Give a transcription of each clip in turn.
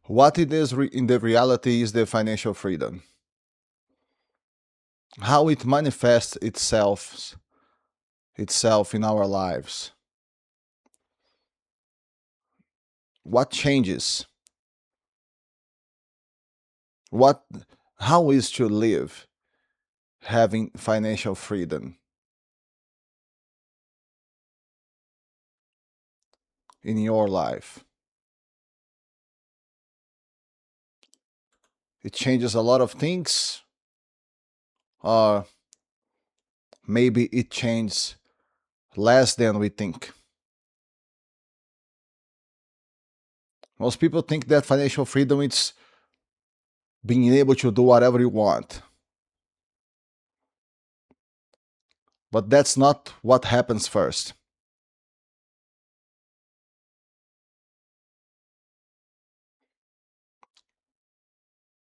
What it is in the reality is the financial freedom. How it manifests itself in our lives. What changes? What how is to live having financial freedom in your life? It changes a lot of things, or maybe it changes less than we think. Most people think that financial freedom is being able to do whatever you want. But that's not what happens first.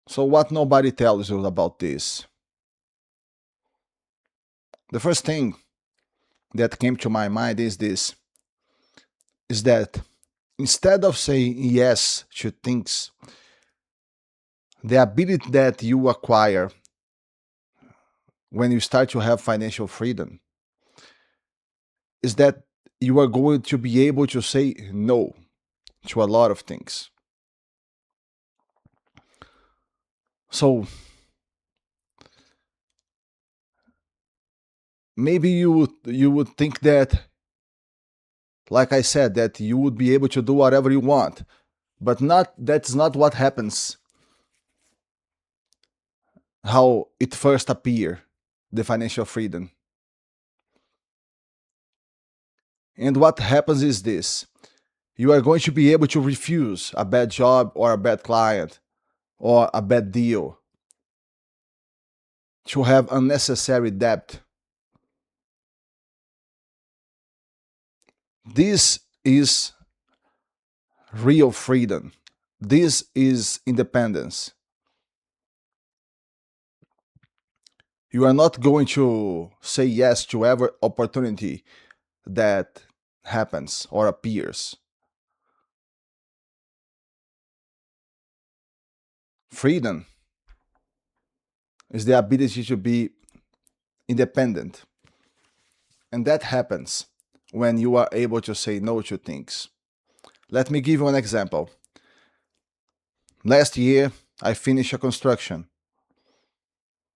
So what nobody tells you about this? The first thing that came to my mind is this, is that instead of saying yes to things, the ability that you acquire when you start to have financial freedom is that you are going to be able to say no to a lot of things. So maybe you would think that, like I said, that you would be able to do whatever you want, but that's not what happens. How it first appear, the financial freedom. And what happens is this: you are going to be able to refuse a bad job or a bad client or a bad deal, to have unnecessary debt. This is real freedom. This is independence. You are not going to say yes to every opportunity that happens or appears. Freedom is the ability to be independent. And that happens when you are able to say no to things. Let me give you an example. Last year, I finished a construction,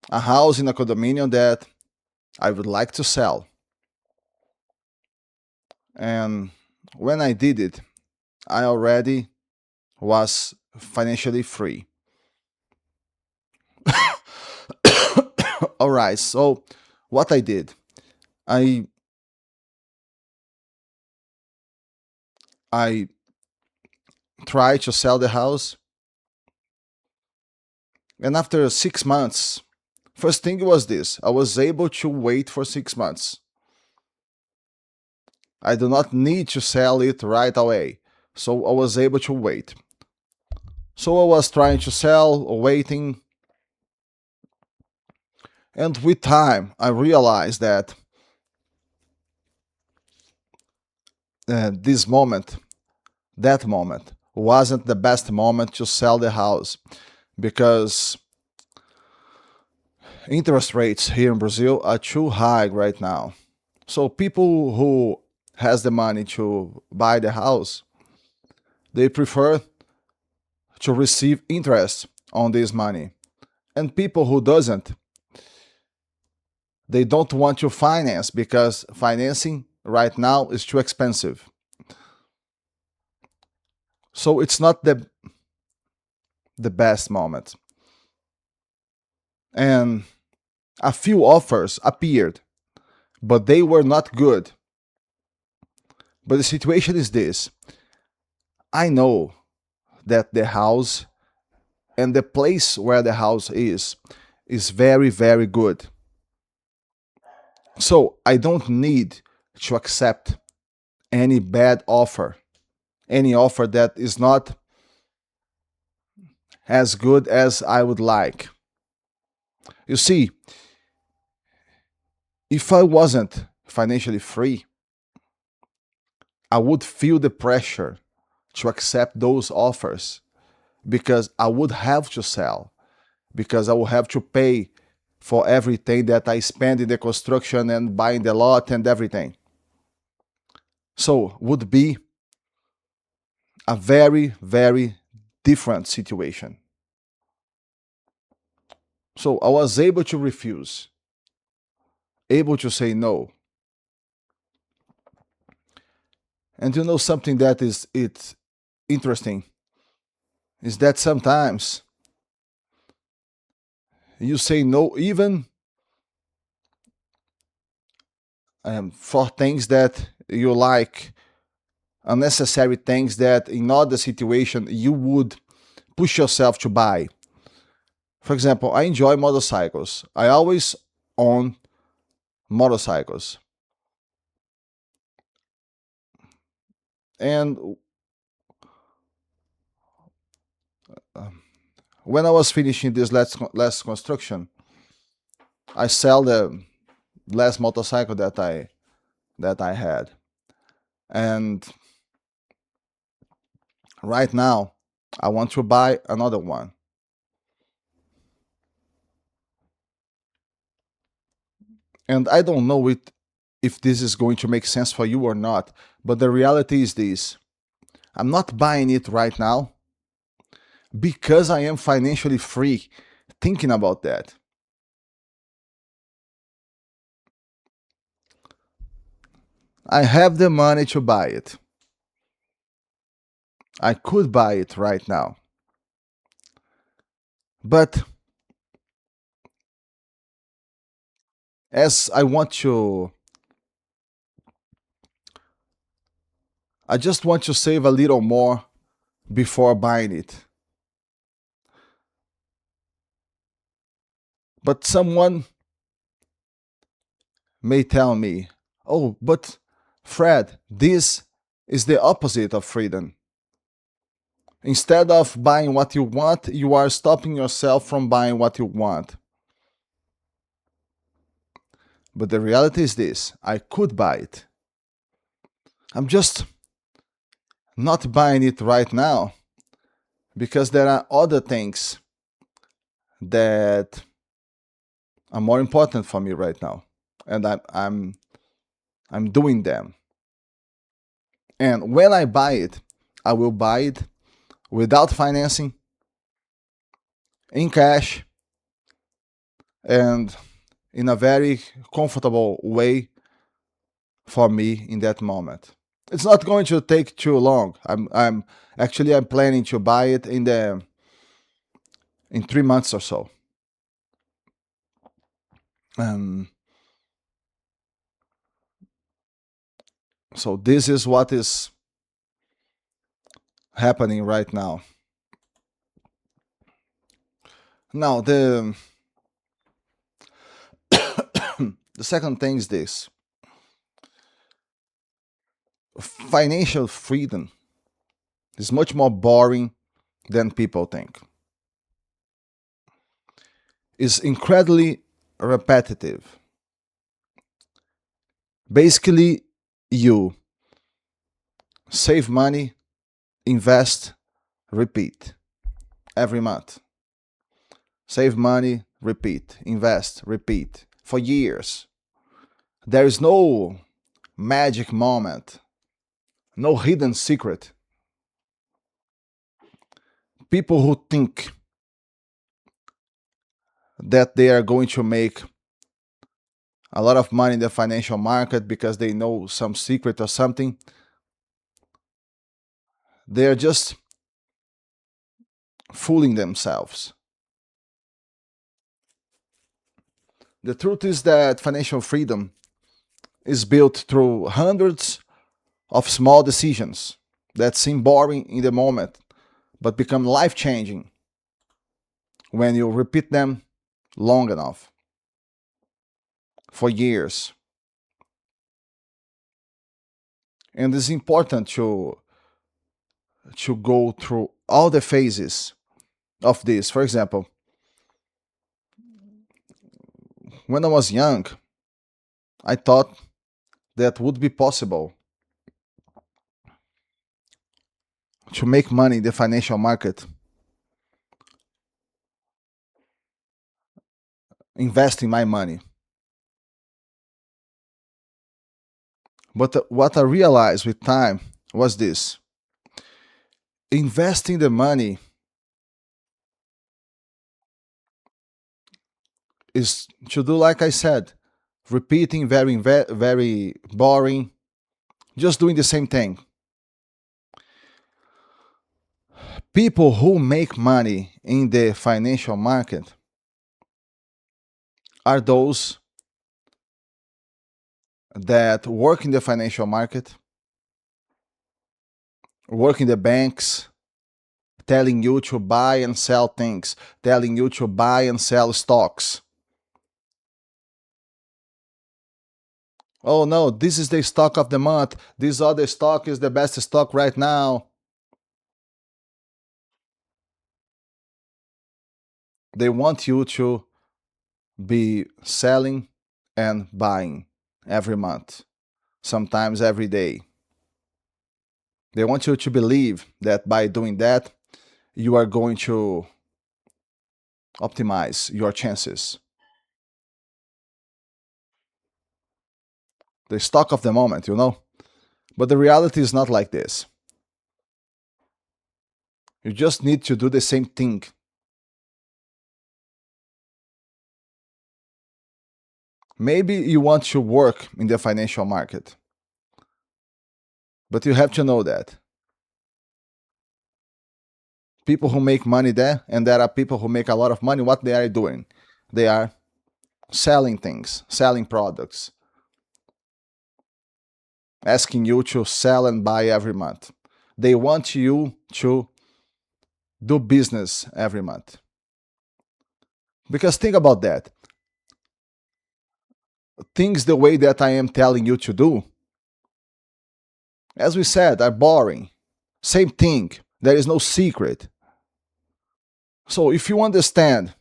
a house in a condominium that I would like to sell. And when I did it, I already was financially free. All right, so what I did, I I tried to sell the house, and after 6 months, first thing was this: I was able to wait for 6 months. I do not need to sell it right away, so I was able to wait. So I was trying to sell, waiting, and with time, I realized that this moment, that moment, wasn't the best moment to sell the house, because interest rates here in Brazil are too high right now. So people who has the money to buy the house, they prefer to receive interest on this money. And people who doesn't, they don't want to finance because financing right now is too expensive. So it's not the best moment. And a few offers appeared, but they were not good. But the situation is this: I know that the house and the place where the house is very, very good. So I don't need to accept any bad offer, any offer that is not as good as I would like. You see, if I wasn't financially free, I would feel the pressure to accept those offers because I would have to sell, because I will have to pay for everything that I spend in the construction and buying the lot and everything. So would be a very, very different situation. So I was able to refuse, able to say no. And you know something that is it's interesting is that sometimes you say no even for things that you like, unnecessary things that in other situation you would push yourself to buy. For example, I enjoy motorcycles. I always own motorcycles. And um, when I was finishing this last construction, I sell the last motorcycle that I had. And right now I want to buy another one. And I don't know if this is going to make sense for you or not, but the reality is this. I'm not buying it right now because I am financially free. Thinking about that. I have the money to buy it. I could buy it right now. But as I just want to save a little more before buying it. But someone may tell me, oh, but Fred, this is the opposite of freedom. Instead of buying what you want, you are stopping yourself from buying what you want. But the reality is this: I could buy it. I'm just not buying it right now because there are other things that are more important for me right now. And I'm doing them. And when I buy it, I will buy it without financing, in cash, and in a very comfortable way for me in that moment. It's not going to take too long. I'm planning to buy it in 3 months or so. Um, so this is what is happening right now. Now the second thing is this: financial freedom is much more boring than people think. It's incredibly repetitive. Basically, you save money, invest, repeat every month. Save money, repeat, invest, repeat for years. There is no magic moment, no hidden secret. People who think that they are going to make a lot of money in the financial market because they know some secret or something, they're just fooling themselves. The truth is that financial freedom is built through hundreds of small decisions that seem boring in the moment but become life changing when you repeat them long enough for years. And it's important to go through all the phases of this. For example, when I was young, I thought that would be possible to make money in the financial market investing my money. But what I realized with time was this: investing the money is to do like I said, repeating, very boring, just doing the same thing. People who make money in the financial market are those that work in the financial market, work in the banks, telling you to buy and sell things, telling you to buy and sell stocks. Oh no, this is the stock of the month. This other stock is the best stock right now. They want you to be selling and buying every month, sometimes every day. They want you to believe that by doing that, you are going to optimize your chances. The stock of the moment, you know? But the reality is not like this. You just need to do the same thing. Maybe you want to work in the financial market, but you have to know that people who make money there, and there are people who make a lot of money, what they are doing? They are selling things, selling products, asking you to sell and buy every month. They want you to do business every month. Because think about that. Things the way that I am telling you to do, as we said, are boring. Same thing. There is no secret. So if you understand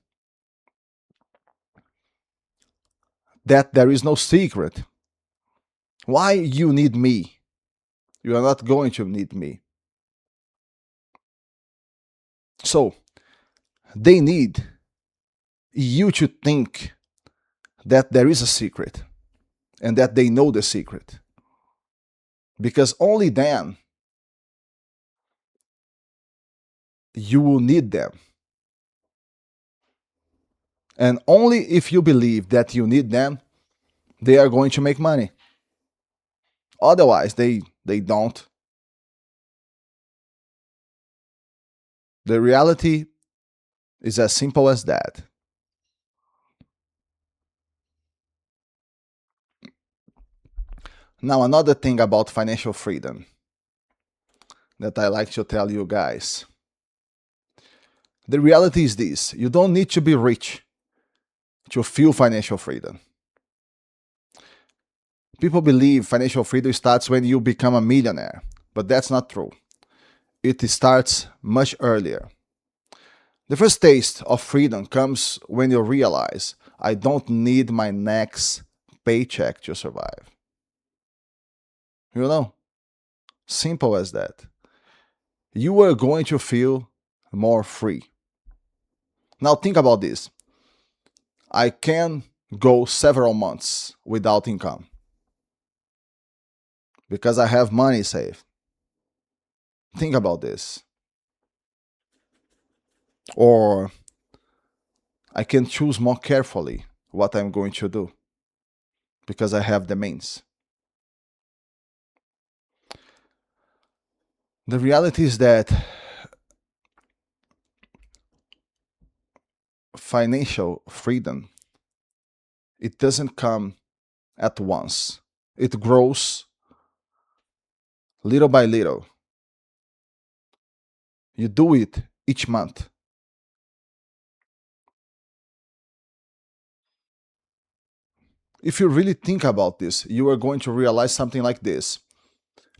that there is no secret, why you need me? You are not going to need me. So they need you to think that there is a secret and that they know the secret. Because only then you will need them. And only if you believe that you need them, they are going to make money. Otherwise, they don't. The reality is as simple as that. Now, another thing about financial freedom that I like to tell you guys. The reality is this: you don't need to be rich to feel financial freedom. People believe financial freedom starts when you become a millionaire, but that's not true. It starts much earlier. The first taste of freedom comes when you realize I don't need my next paycheck to survive. You know, simple as that. You are going to feel more free. Now, think about this: I can go several months without income because I have money saved. Think about this. Or I can choose more carefully what I'm going to do because I have the means. The reality is that financial freedom, it doesn't come at once. It grows little by little. You do it each month. If you really think about this, you are going to realize something like this: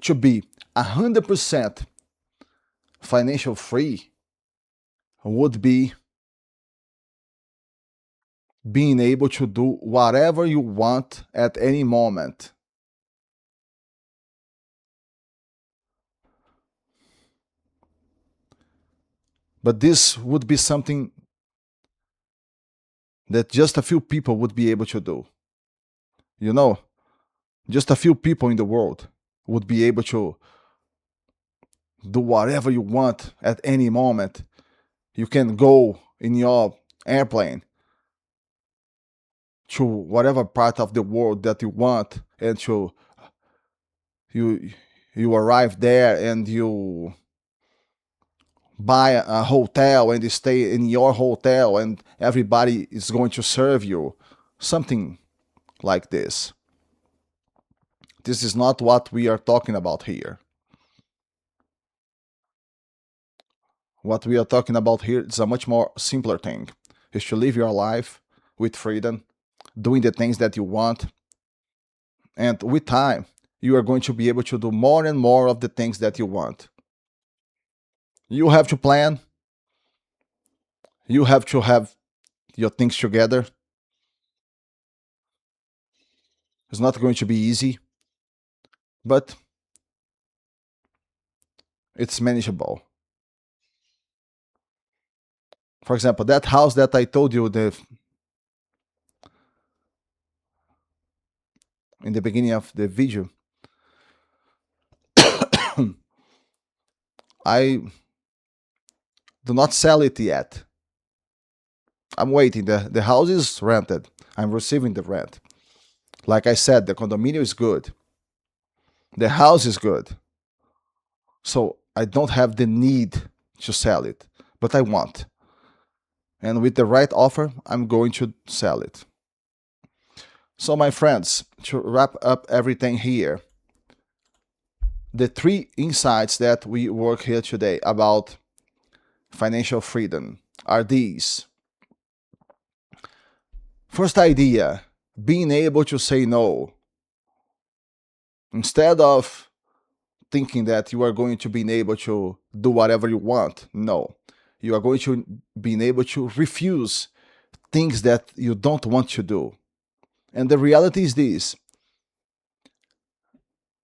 to be 100% financial free would be being able to do whatever you want at any moment. But this would be something that just a few people would be able to do. You know, just a few people in the world would be able to do whatever you want at any moment. You can go in your airplane to whatever part of the world that you want, and to you you arrive there and you buy a hotel and you stay in your hotel and everybody is going to serve you, something like this. This is not what we are talking about here. What we are talking about here is a much more simpler thing. Is to live your life with freedom, doing the things that you want, and with time you are going to be able to do more and more of the things that you want. You have to plan, you have to have your things together. It's not going to be easy, but it's manageable. For example, that house that I told you in the beginning of the video, I do not sell it yet. I'm waiting. The house is rented. I'm receiving the rent. Like I said, the condominium is good. The house is good. So I don't have the need to sell it, but I want. And with the right offer, I'm going to sell it. So, my friends, to wrap up everything here, the three insights that we work here today about financial freedom are these. First idea, being able to say no. Instead of thinking that you are going to be able to do whatever you want, no. You are going to be able to refuse things that you don't want to do. And the reality is this: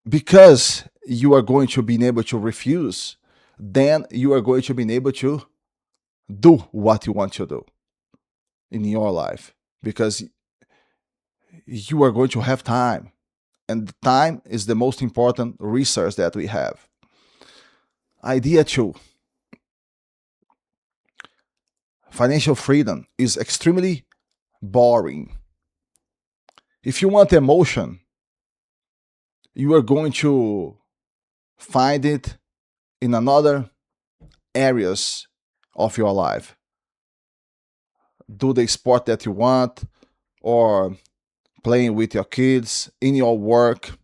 because you are going to be able to refuse, then you are going to be able to do what you want to do in your life, because you are going to have time, and time is the most important resource that we have. Idea two: financial freedom is extremely boring. If you want emotion, you are going to find it in another areas of your life. Do the sport that you want, or playing with your kids, in your work,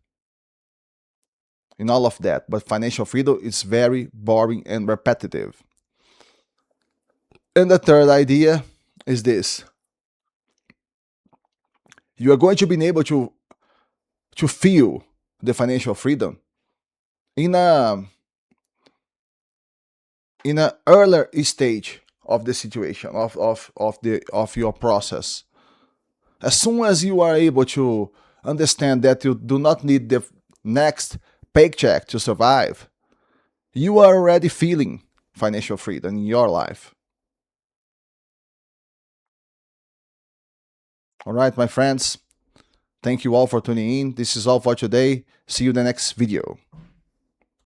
in all of that. But financial freedom is very boring and repetitive. And the third idea is this: you are going to be able to feel the financial freedom in a earlier stage of the situation, of your process. As soon as you are able to understand that you do not need the next paycheck to survive, you are already feeling financial freedom in your life. All right, my friends. Thank you all for tuning in. This is all for today. See you in the next video.